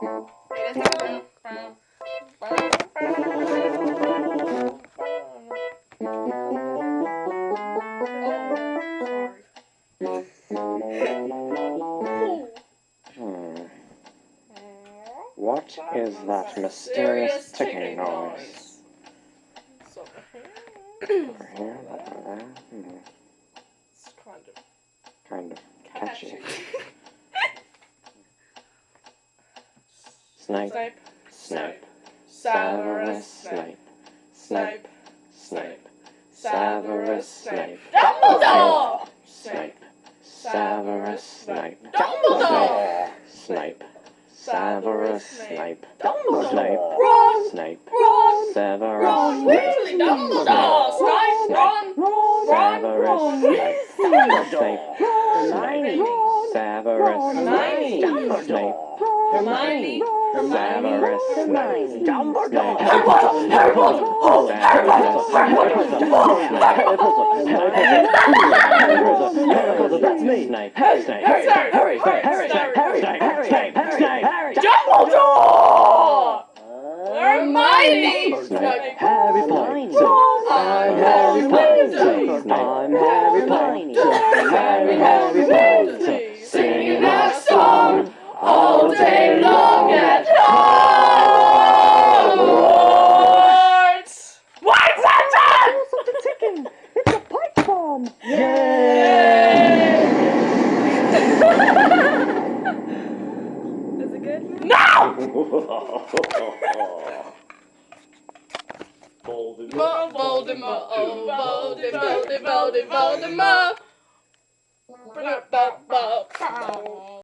What is that mysterious ticking noise? Over here, over there. It's Kind of catchy. Snape, Snape, Severus Snape, Snape, Snape, Severus Snape, Dumbledore! Snape, Severus Snape, Dumbledore! Snape, Severus Snape, Dumbledore! Ron! Snape, Ron! Severus Ron! Snape, Literally Dumbledore! Snape! Ron! Severus Snape, Snape, Hermione. Severus Hermione. Snape, Hermione! Severus Hermione. Snape, Dumbledore. Harry Potter! Harry Potter! Oh! Harry Potter! Harry Potter! That's me. Snape, Harry, Snape, Harry, Snape, Harry, Snape, Harry, Snape, Harry, Snape, Harry, Snape, Harry, Snape, Dumbledore! Hermione! Snape, Harry Potter. I'm Harry Potter. Potter. I'm Harry Potter. Harry Potter! Singing that song all day long at Hogwarts! What's that? Something ticking. It's a pipe bomb. Yay! Is it good? No! Voldemort. Voldemort, oh Voldemort, Voldemort, Voldemort.